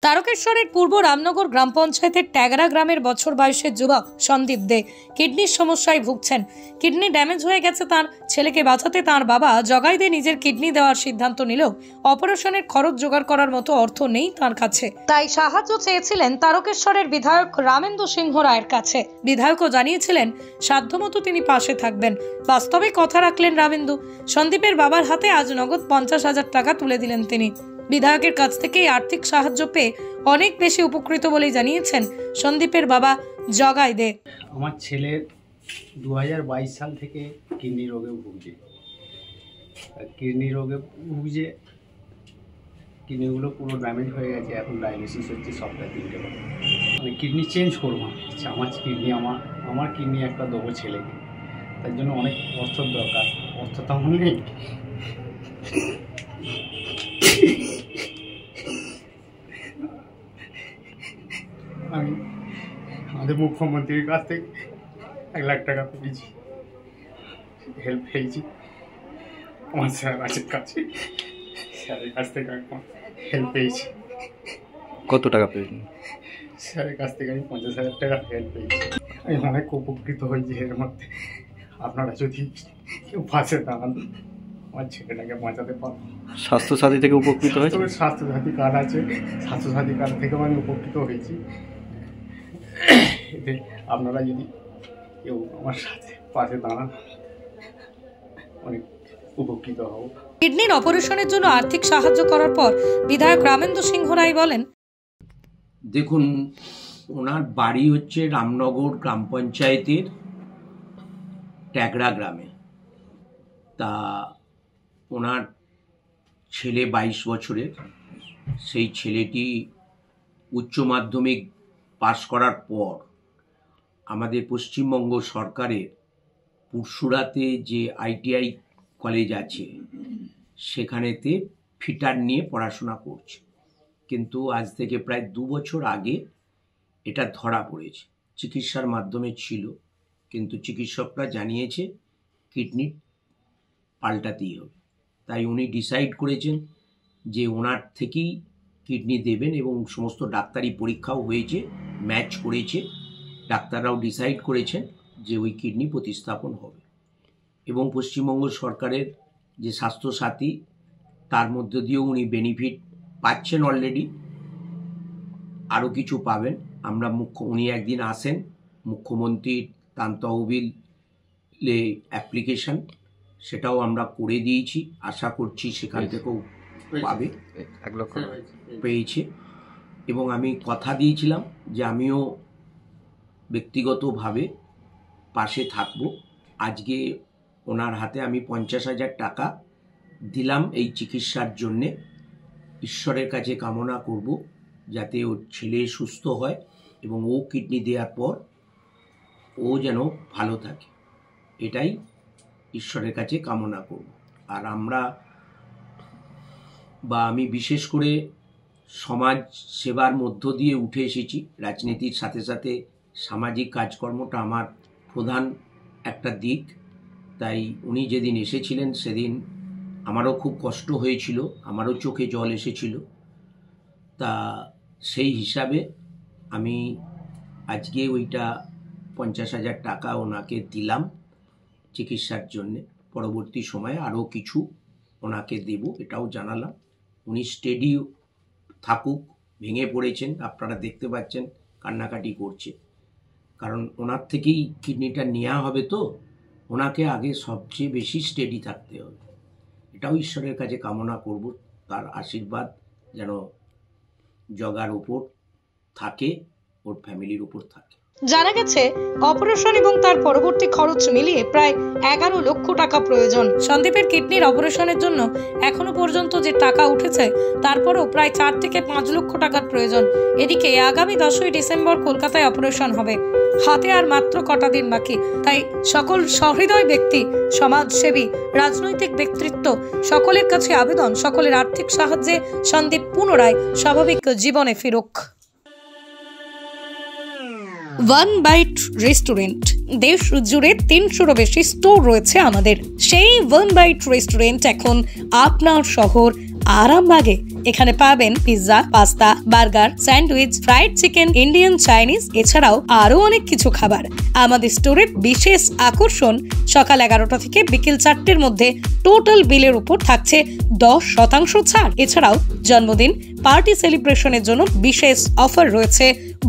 তারকেশ্বরের পূর্ব রামনগর গ্রাম পঞ্চায়েতের ট্যাগরা গ্রামের বছর বয়সের যুবক সন্দীপ দে কিডনির সমস্যায় ভুগছেন। কিডনি ড্যামেজ হয়ে গেছে। তার ছেলেকে বাঁচাতে তার বাবা জগাই দে নিজের কিডনি দেওয়ার সিদ্ধান্ত নিলেও অপারেশনের খরচ জোগাড় করার মতো অর্থ নেই তার কাছে। তাই সাহায্য চেয়েছিলেন তারকেশ্বরের বিধায়ক রামেন্দ্র সিংহ রায়ের কাছে। বিধায়কও জানিয়েছিলেন সাধ্যমতো তিনি পাশে থাকবেন। বাস্তবে কথা রাখলেন রামেন্দ্র। সন্দীপের বাবার হাতে আজ নগদ 50,000 টাকা তুলে দিলেন তিনি। বিধায়কের কাছ থেকে আর্থিক সাহায্য পেয়ে অনেক বেশি উপকৃত বলেই জানিয়েছেন সন্দীপের বাবা জগাই দে। আমার ছেলে 2022 সাল থেকে কিডনি রোগে ভুগছে। কিডনিগুলো পুরো ড্যামেজ হয়ে গেছে। এখন ডায়ালিসিস হচ্ছে সপ্তাহে 3টে করে। মানে কিডনি চেঞ্জ করবো। আচ্ছা, আমার কিডনি একটা দেবো ছেলেকে। তার জন্য অনেক অর্থর দরকার। অর্থ তেমন নেই। আমি আমাদের মুখ্যমন্ত্রীর কাছ থেকে 1 লাখ টাকা পেয়েছি, হেল্প পেয়েছি। আমার স্যারের কাছে স্যারের কাছ থেকে হেল্প পেয়েছি। কত টাকা পেয়েছেন? স্যারের কাছ থেকে আমি 50,000 টাকা হেল্প পেয়েছি। আমি অনেক উপকৃত হয়েছি। এর মধ্যে আপনারা যদি কেউ পাশে দাঁড়ান, আমার ছেলেটাকে বাঁচাতে পারবো। স্বাস্থ্যসাথী থেকে উপকৃত হয়েছে? স্বাস্থ্যসাথী কার্ড আছে, স্বাস্থ্যসাথী কার্ড থেকেও আমি উপকৃত হয়েছি। এতে আপনারা যদি কেউ আমার সাথে পাশে দাঁড়ান, অনেক উপকৃত হব। কিডনির অপারেশনের জন্য আর্থিক সাহায্য করার পর বিধায়ক রামেন্দ্র সিংহ রায় বলেন, দেখুন, ওনার বাড়ি হচ্ছে রামনগর গ্রাম পঞ্চায়েতের ট্যাগরা গ্রামে। তা ওনার ছেলে 22 বছরের। সেই ছেলেটি উচ্চ মাধ্যমিক পাশ করার পর আমাদের পশ্চিমবঙ্গ সরকারের পুরসুরাতে যে ITI কলেজ আছে সেখানেতে ফিটার নিয়ে পড়াশোনা করছে। কিন্তু আজ থেকে প্রায় 2 বছর আগে এটা ধরা পড়েছে। চিকিৎসার মাধ্যমে ছিল, কিন্তু চিকিৎসকরা জানিয়েছে কিডনি পাল্টাতেই হবে। তাই উনি ডিসাইড করেছেন যে ওনার থেকেই কিডনি দেবেন, এবং সমস্ত ডাক্তারি পরীক্ষাও হয়েছে, ম্যাচ করেছে। ডাক্তাররাও ডিসাইড করেছেন যে ওই কিডনি প্রতিস্থাপন হবে। এবং পশ্চিমবঙ্গ সরকারের যে স্বাস্থ্যসাথী, তার মধ্য দিয়েও উনি বেনিফিট পাচ্ছেন অলরেডি, আরও কিছু পাবেন। আমরা উনি একদিন আসেন, মুখ্যমন্ত্রীর ত্রাণ তহবিলে অ্যাপ্লিকেশন, সেটাও আমরা করে দিয়েছি। আশা করছি সেখান থেকেও পাবে, 1 লক্ষ পেয়েছে। এবং আমি কথা দিয়েছিলাম যে আমিও ব্যক্তিগতভাবে পাশে থাকব। আজকে ওনার হাতে আমি 50,000 টাকা দিলাম এই চিকিৎসার জন্যে। ঈশ্বরের কাছে কামনা করব যাতে ওর ছেলে সুস্থ হয় এবং ও কিডনি দেওয়ার পর ও যেন ভালো থাকে, এটাই ঈশ্বরের কাছে কামনা করব। আর আমি বিশেষ করে সমাজ সেবার মধ্য দিয়ে উঠে এসেছি। রাজনীতির সাথে সাথে সামাজিক কাজকর্মটা আমার প্রধান একটা দিক। তাই উনি যেদিন এসেছিলেন সেদিন আমারও খুব কষ্ট হয়েছিল, আমারও চোখে জল এসেছিল। তা সেই হিসাবে আমি আজকে ওইটা 50,000 টাকা ওনাকে দিলাম চিকিৎসার জন্যে। পরবর্তী সময়ে আরও কিছু ওনাকে দেব, এটাও জানালাম। উনি স্টেডি থাকুক। ভেঙে পড়েছেন, আপনারা দেখতে পাচ্ছেন কান্নাকাটি করছে, কারণ ওনার থেকেই কিডনিটা নেওয়া হবে। তো ওনাকে আগে সবচেয়ে বেশি স্টেডি থাকতে হবে। এটাও ঈশ্বরের কাছে কামনা করব, তার আশীর্বাদ যেন জগার উপর থাকে, ওর ফ্যামিলির উপর থাকে। জানা গেছে অপারেশন এবং তার পরবর্তী খরচ মিলিয়ে প্রায় 11 লক্ষ টাকা প্রয়োজন। সন্দীপের কিডনির অপারেশনের জন্য এখনো পর্যন্ত যে টাকা উঠেছে তারপরেও প্রায় 4 থেকে 5 লক্ষ টাকার প্রয়োজন। এদিকে আগামী 10ই ডিসেম্বর কলকাতায় অপারেশন হবে। হাতে আর মাত্র কটা দিন বাকি। তাই সকল সহৃদয় ব্যক্তি, সমাজসেবী, রাজনৈতিক ব্যক্তিত্ব সকলের কাছে আবেদন, সকলের আর্থিক সাহায্যে সন্দীপ পুনরায় স্বাভাবিক জীবনে ফিরুক। ওয়ান বাইট রেস্টুরেন্ট, দেশ জুড়ে 300-রও বেশি স্টোর রয়েছে আমাদের। সেই ওয়ান বাইট রেস্টুরেন্ট এখন আপনার শহর, আরামবাগে। এখানে পাবেন pizza, pasta, burger, sandwich, fried chicken, Indian, Chinese, এছাড়াও আরো অনেক কিছু খাবার। আমাদের স্টোরের বিশেষ আকর্ষণ, সকাল 11টা থেকে বিকেল 4টের মধ্যে টোটাল বিলের উপর থাকছে 10% ছাড়। এছাড়াও জন্মদিন, পার্টি সেলিব্রেশনের জন্য বিশেষ অফার রয়েছে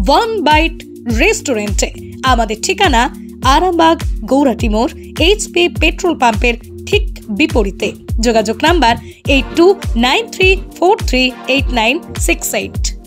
ওয়ান বাইট রেস্টুরেন্টে। আমাদের ঠিকানা আরামবাগ গৌরাটি মোড়, এইচপি পেট্রোল পাম্পের ঠিক বিপরীতে। যোগাযোগ নাম্বার 8293438968।